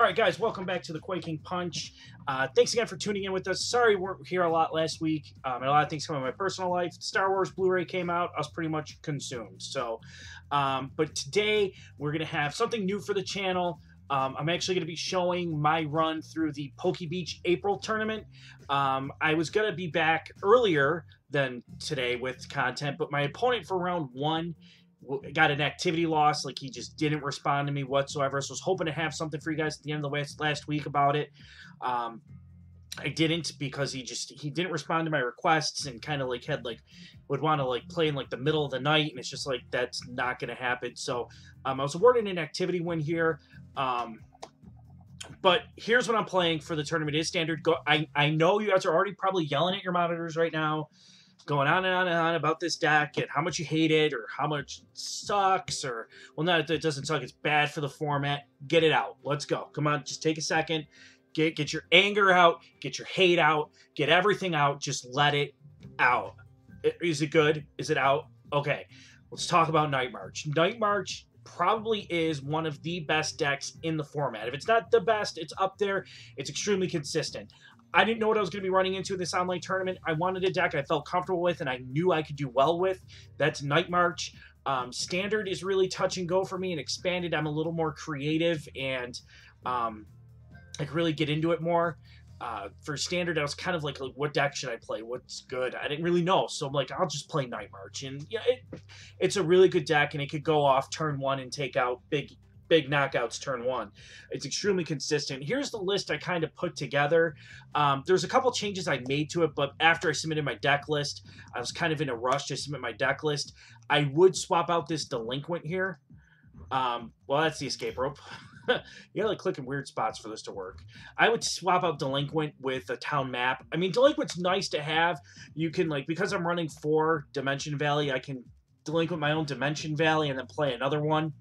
All right, guys, welcome back to the Quaking Punch. Thanks again for tuning in with us. Sorry we weren't here a lot last week. And a lot of things come in my personal life. Star Wars Blu-ray came out. I was pretty much consumed. So, but today we're going to have something new for the channel. I'm actually going to be showing my run through the Pokebeach April tournament. I was going to be back earlier than today with content, but my opponent for round one got an activity loss. Like, he just didn't respond to me whatsoever. So I was hoping to have something for you guys at the end of the last week about it. I didn't, because he didn't respond to my requests, and kind of like would want to play in the middle of the night, and it's just like that's not going to happen. So I was awarded an activity win here. But here's what I'm playing for the tournament. It is standard. I know you guys are already probably yelling at your monitors right now, going on and on and on about this deck and how much you hate it or how much it sucks, or, well, not, it doesn't suck, it's bad for the format. Get it out. Let's go. Come on, just take a second. Get your anger out. Get your hate out. Get everything out. Just let it out. Is it good? Is it out? Okay, let's talk about Night March. Night March probably is one of the best decks in the format. If it's not the best, it's up there. It's extremely consistent. I didn't know what I was going to be running into in this online tournament. I wanted a deck I felt comfortable with and I knew I could do well with. That's Night March. Standard is really touch and go for me, and Expanded I'm a little more creative and I could really get into it more. For Standard, I was kind of like, what deck should I play? What's good? I didn't really know. So I'm like, I'll just play Night March. And yeah, it's a really good deck, and it could go off turn one and take out big knockouts turn one. It's extremely consistent. Here's the list I kind of put together. There's a couple changes I made to it, but after I submitted my deck list, I was kind of in a rush to submit my deck list. I would swap out this Delinquent here. Well, that's the escape rope. You gotta click in weird spots for this to work. I would swap out Delinquent with a town map. I mean, Delinquent's nice to have. You can, because I'm running 4 Dimension Valley, I can Delinquent my own Dimension Valley and then play another one.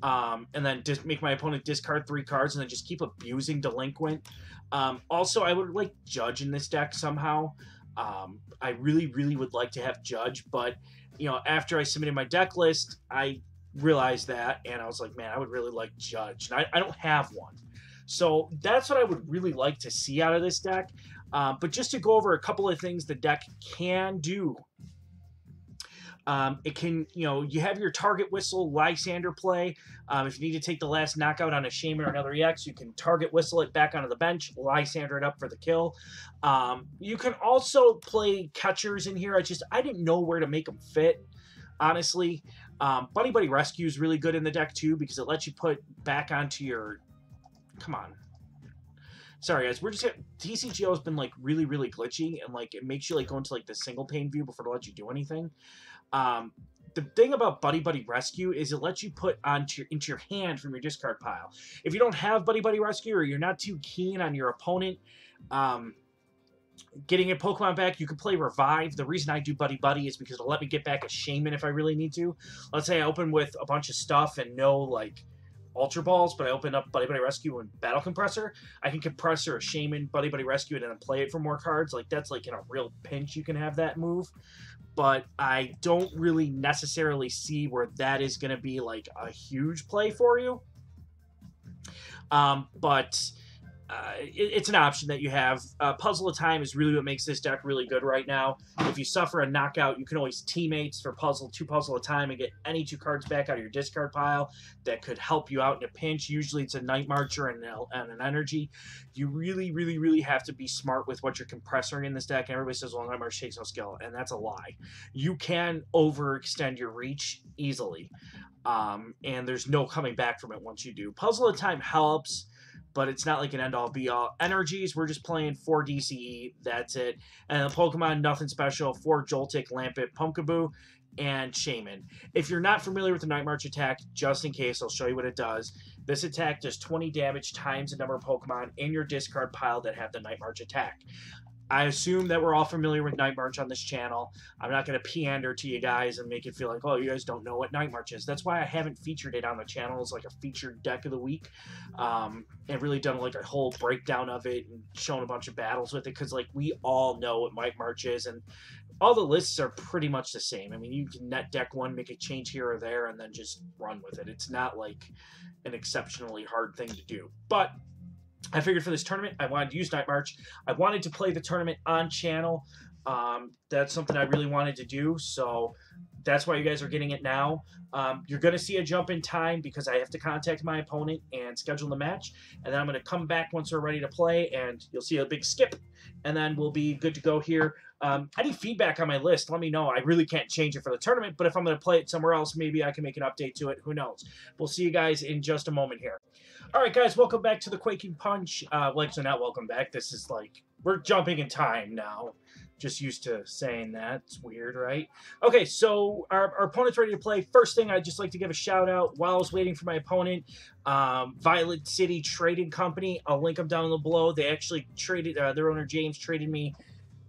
And then just make my opponent discard 3 cards and then just keep abusing Delinquent. Also, I would like Judge in this deck somehow. I really, really would like to have Judge, but, after I submitted my deck list, I realized that, and I was like, man, I would really like Judge. And I don't have one. So that's what I would really like to see out of this deck. But just to go over a couple of things the deck can do. It can, you have your Target Whistle Lysander play. If you need to take the last knockout on a Shaman or another EX, you can Target Whistle it back onto the bench, Lysander it up for the kill. You can also play catchers in here. I didn't know where to make them fit, honestly. Buddy Buddy Rescue is really good in the deck too, because it lets you put back onto your... Come on. Sorry, guys. TCGO has been, really, really glitchy, and, it makes you, go into, the single pane view before it lets you do anything. The thing about Buddy Buddy Rescue is it lets you put into your hand from your discard pile. If you don't have Buddy Buddy Rescue, or you're not too keen on your opponent getting a Pokemon back, you can play Revive. The reason I do Buddy Buddy is because it'll let me get back a Shaman if I really need to. Let's say I open with a bunch of stuff and no, Ultra Balls, but I open up Buddy Buddy Rescue and Battle Compressor. I can Compressor a Shaman, Buddy Buddy Rescue it, and then play it for more cards. That's in a real pinch you can have that move. But I don't really necessarily see where that is going to be a huge play for you. But it's an option that you have. Puzzle of Time is really what makes this deck really good right now. If you suffer a knockout, you can always teammates for 2 Puzzle of Time and get any 2 cards back out of your discard pile that could help you out in a pinch. Usually it's a Night Marcher and an Energy. You really, really, really have to be smart with what you're compressoring in this deck. And everybody says, well, Night March takes no skill, and that's a lie. You can overextend your reach easily, and there's no coming back from it once you do. Puzzle of Time helps, but it's not an end-all, be-all. Energies, we're just playing 4 DCE, that's it. And the Pokemon, nothing special, 4 Joltik, Lampent, Pumpkaboo, and Shaman. If you're not familiar with the Night March attack, just in case, I'll show you what it does. This attack does 20 damage times the number of Pokemon in your discard pile that have the Night March attack. I assume that we're all familiar with Night March on this channel. I'm not going to pander to you guys and make it feel like, oh, you guys don't know what Night March is. That's why I haven't featured it on the channel as a featured deck of the week. And really done a whole breakdown of it and shown a bunch of battles with it, because we all know what Night March is. And all the lists are pretty much the same. I mean, you can net deck one, make a change here or there, and then just run with it. It's not like an exceptionally hard thing to do. But I figured for this tournament, I wanted to use Night March. I wanted to play the tournament on channel. That's something I really wanted to do, so that's why you guys are getting it now. You're going to see a jump in time because I have to contact my opponent and schedule the match, and then I'm going to come back once we're ready to play, and you'll see a big skip, and then we'll be good to go here. Any feedback on my list, let me know. I really can't change it for the tournament, but if I'm going to play it somewhere else, maybe I can make an update to it. Who knows? We'll see you guys in just a moment here. All right, guys, welcome back to the Quaking Punch. So not welcome back. This is like, we're jumping in time now. Just used to saying that. It's weird, right? Okay, so our opponent's ready to play. First thing, I'd just like to give a shout out while I was waiting for my opponent, Violet City Trading Company. I'll link them down below. They actually traded, their owner James traded me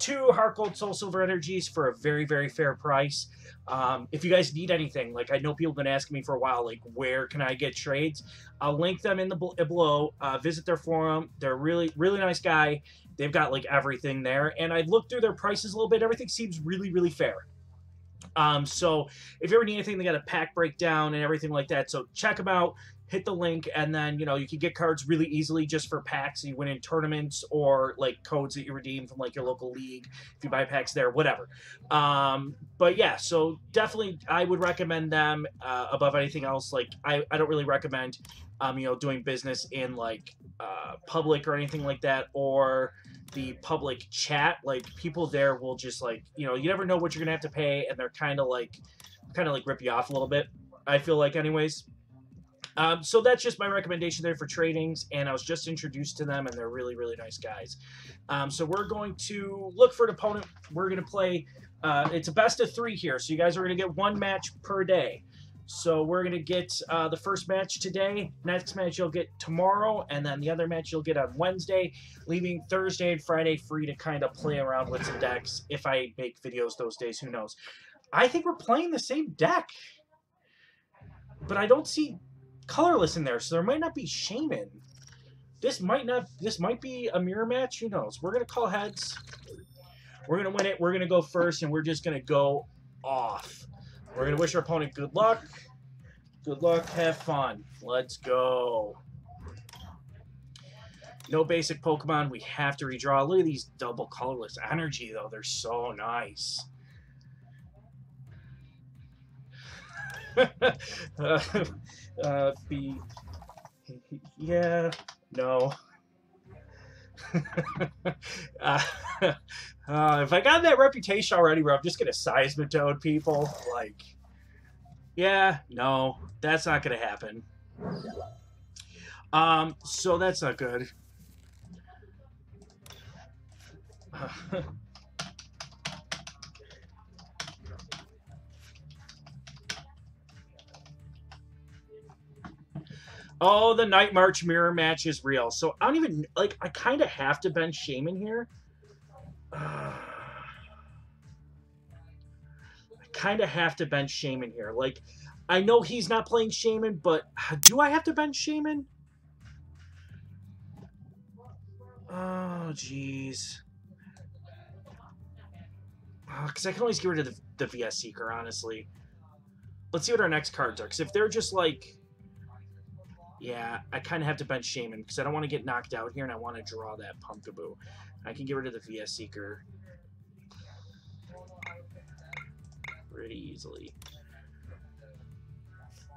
2 Heart Gold Soul Silver Energies for a very, very fair price. If you guys need anything, like I know people have been asking me for a while, like where can I get trades? I'll link them in the below. Visit their forum. They're a really, really nice guy. They've got like everything there, and I looked through their prices a little bit. Everything seems really, really fair. So if you ever need anything, they got a pack breakdown and everything like that. So check them out. Hit the link, and then, you know, you can get cards really easily just for packs you win in tournaments, or like codes that you redeem from like your local league if you buy packs there, whatever. But yeah, so definitely I would recommend them above anything else. Like I don't really recommend you know, doing business in like public or anything like that, or the public chat. Like people there will just like, you know, you never know what you're gonna have to pay, and they're kind of like rip you off a little bit, I feel like, anyways. So that's just my recommendation there for tradings, and I was just introduced to them, and they're really, really nice guys. So we're going to look for an opponent. We're going to play, it's a best of 3 here, so you guys are going to get 1 match per day. So we're going to get the first match today, next match you'll get tomorrow, and then the other match you'll get on Wednesday, leaving Thursday and Friday free to kind of play around with some decks. If I make videos those days, who knows. I think we're playing the same deck, but I don't see colorless in there, so there might not be Shaman. This might be a mirror match. Who knows? We're gonna call heads. We're gonna win it. We're gonna go first, and we're just gonna go off. We're gonna wish our opponent good luck. Good luck. Have fun. Let's go. No basic Pokemon. We have to redraw. Look at these double colorless energy, though. They're so nice. Yeah, no. If I got that reputation already where I'm just gonna seismitoad people, like, yeah, no, that's not gonna happen. So that's not good. Oh, the Night March mirror match is real. So I don't even, like, I kind of have to bench Shaman here. I kind of have to bench Shaman here. Like, I know he's not playing Shaman, but do I have to bench Shaman? Oh, jeez. Because I can always get rid of the VS Seeker, honestly. Let's see what our next cards are. Because if they're just like... Yeah, I kind of have to bench Shaman because I don't want to get knocked out here, and I want to draw that Pumpkaboo. I can get rid of the VS Seeker pretty easily.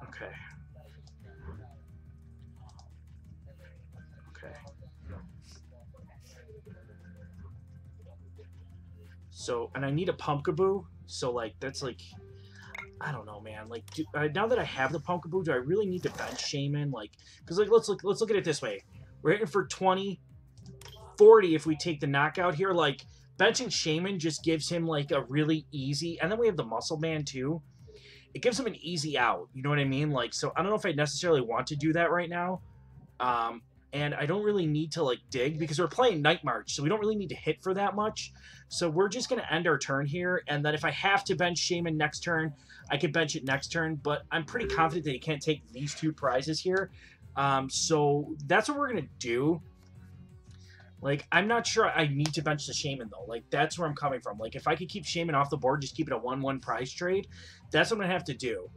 Okay. Okay. So, and I need a Pumpkaboo, so, like, that's, like... I don't know, man. Like, now that I have the Pumpkaboo, do I really need to bench Shaman? Like, because like let's look at it this way: we're hitting for 20, 40 if we take the knockout here. Like, benching Shaman just gives him like a really easy, and then we have the Muscle Man too. It gives him an easy out. You know what I mean? Like, so I don't know if I necessarily want to do that right now. And I don't really need to like dig because we're playing Night March, so we don't really need to hit for that much. So we're just gonna end our turn here, and then if I have to bench Shaman next turn, I could bench it next turn, but I'm pretty confident that he can't take these 2 prizes here. So that's what we're going to do. Like, I'm not sure I need to bench the Shaman, though. Like, that's where I'm coming from. Like, if I could keep Shaman off the board, just keep it a 1-1 prize trade, that's what I'm going to have to do.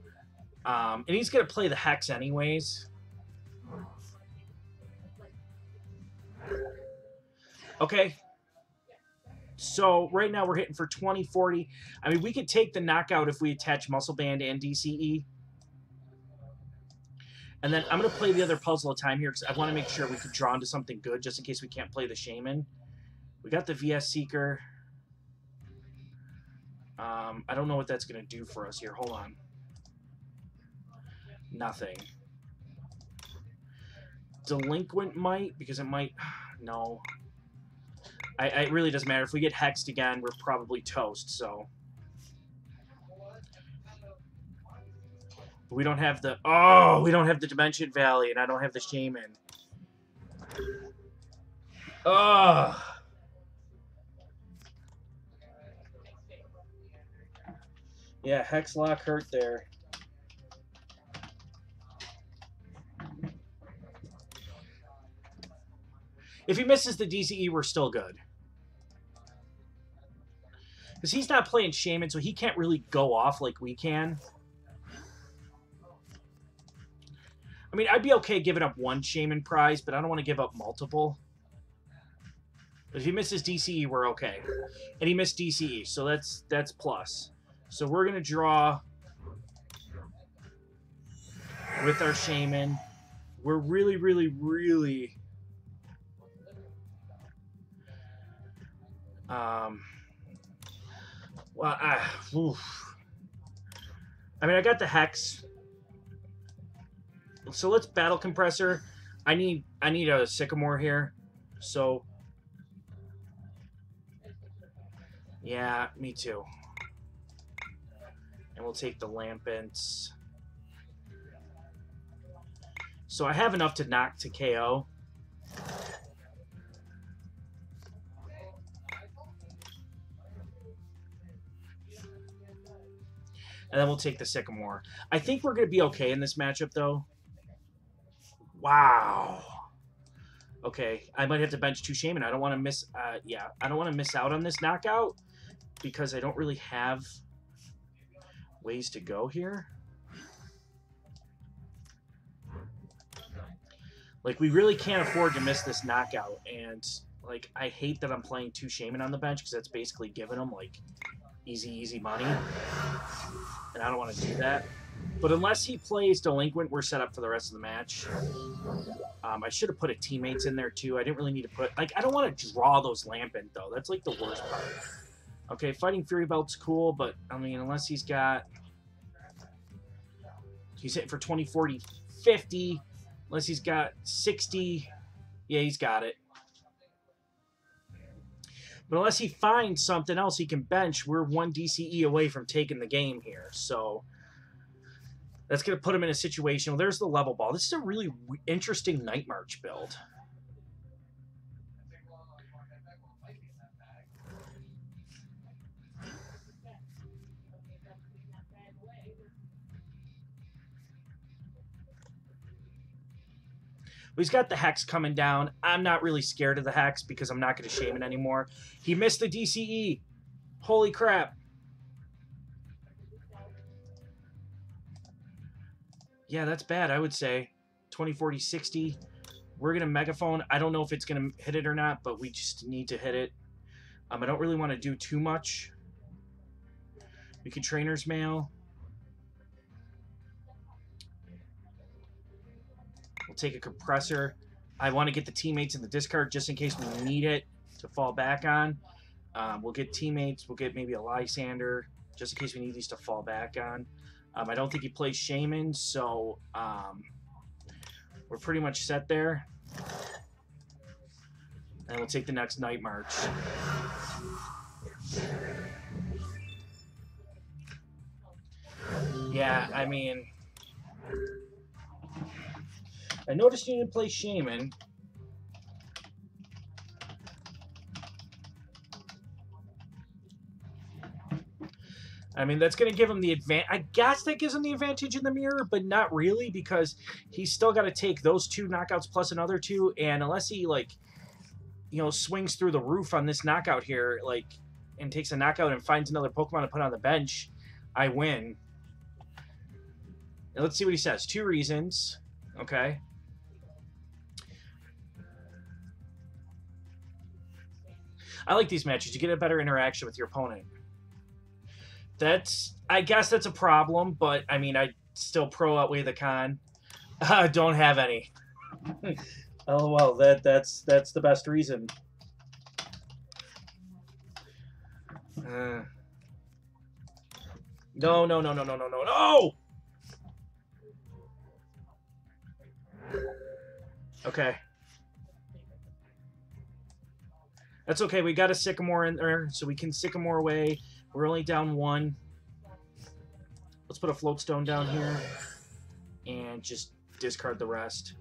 And he's going to play the Hex anyways. Okay. So, right now we're hitting for 20-40. I mean, we could take the knockout if we attach Muscle Band and DCE. And then I'm going to play the other puzzle of time here because I want to make sure we could draw into something good just in case we can't play the Shaman. We got the VS Seeker. I don't know what that's going to do for us here. Hold on. Nothing. Delinquent might, because it might... No. It really doesn't matter. If we get hexed again, we're probably toast, so... We don't have the... Oh! We don't have the Dimension Valley, and I don't have the Shaman. Ugh! Yeah, Hexlock hurt there. If he misses the DCE, we're still good. Because he's not playing Shaman, so he can't really go off like we can. I mean, I'd be okay giving up one Shaman prize, but I don't want to give up multiple. But if he misses DCE, we're okay. And he missed DCE, so that's plus. So we're going to draw with our Shaman. We're really, really, really... Well, I mean, I got the Hex. So let's Battle Compressor. I need a Sycamore here. So yeah, me too. And we'll take the Lampents. So I have enough to knock to KO. And then we'll take the Sycamore. I think we're going to be okay in this matchup, though. Wow. Okay, I might have to bench 2 Shaman. I don't want to miss... yeah, I don't want to miss out on this knockout because I don't really have ways to go here. Like, we really can't afford to miss this knockout. And, like, I hate that I'm playing 2 Shaman on the bench because that's basically giving them, like, easy money. And I don't want to do that. But unless he plays Delinquent, we're set up for the rest of the match. I should have put a Teammates in there, too. I didn't really need to put... Like, I don't want to draw those Lampent, though. That's, like, the worst part. Okay, Fighting Fury Belt's cool, but, I mean, unless he's got... He's hitting for 20, 40, 50. Unless he's got 60. Yeah, he's got it. But unless he finds something else he can bench, we're 1 DCE away from taking the game here. So that's going to put him in a situation. Well, there's the level ball. This is a really interesting Night March build. He's got the Hex coming down. I'm not really scared of the Hex because I'm not going to Shaman anymore. He missed the DCE. Holy crap. Yeah, that's bad, I would say. 20, 40, 60. We're going to Megaphone. I don't know if it's going to hit it or not, but we just need to hit it. I don't really want to do too much. We can Trainer's Mail. We'll take a Compressor. I want to get the Teammates in the discard just in case we need it to fall back on. We'll get Teammates. We'll get maybe a Lysander just in case we need these to fall back on. I don't think he plays Shaman, so we're pretty much set there. And we'll take the next Night March. Yeah, I mean... I noticed you didn't play Shaman. I mean, that's going to give him the advantage. I guess that gives him the advantage in the mirror, but not really because he's still got to take those 2 knockouts plus another 2. And unless he, like, you know, swings through the roof on this knockout here, like, and takes a knockout and finds another Pokemon to put on the bench, I win. And let's see what he says. 2 reasons. Okay. I like these matches. You get a better interaction with your opponent. I guess that's a problem, but I mean, I still pro outweigh the con. Don't have any. Oh well, that's the best reason. No. Okay. That's okay. We got a Sycamore in there, so we can Sycamore away. We're only down 1. Let's put a Floatstone down here and just discard the rest.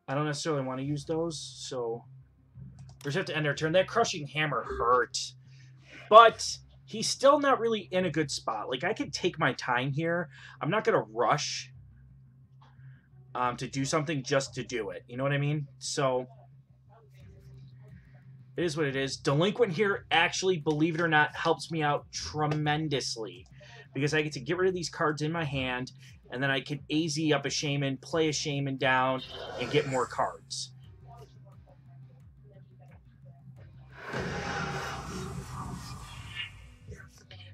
I don't necessarily want to use those, so we just have to end our turn. That Crushing Hammer hurt, but he's still not really in a good spot. Like, I could take my time here. I'm not going to rush to do something just to do it. You know what I mean? So it is what it is. Delinquent here actually, believe it or not, helps me out tremendously because I get to get rid of these cards in my hand, and then I can AZ up a Shaman, play a Shaman down, and get more cards.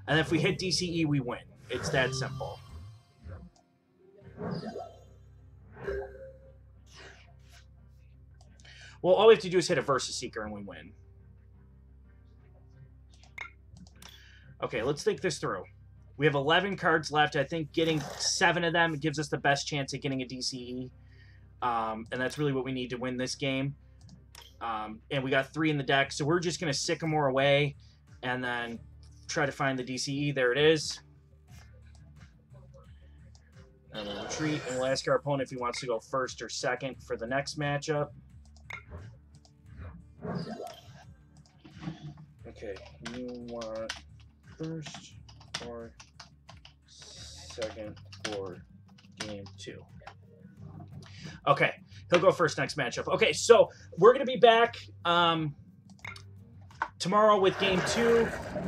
And if we hit DCE, we win. It's that simple. Well, all we have to do is hit a Versus Seeker and we win. Okay, let's think this through. We have 11 cards left. I think getting 7 of them gives us the best chance at getting a DCE. And that's really what we need to win this game. And we got 3 in the deck, so we're just going to Sycamore away and then try to find the DCE. There it is. And we'll retreat, and we'll ask our opponent if he wants to go first or second for the next matchup. Okay, you want first or second for game 2. Okay, he'll go first next matchup. Okay, so we're going to be back tomorrow with game 2.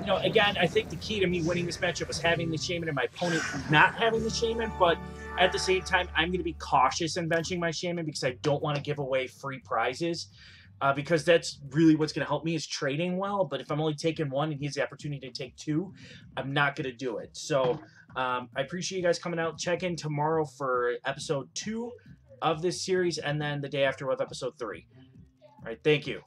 You know, again, I think the key to me winning this matchup was having the Shaman and my opponent not having the Shaman, but at the same time, I'm going to be cautious in benching my Shaman because I don't want to give away free prizes. Because that's really what's going to help me is trading well. But if I'm only taking 1 and he has the opportunity to take 2, I'm not going to do it. So I appreciate you guys coming out. Check in tomorrow for episode 2 of this series, and then the day after with episode 3. All right, thank you.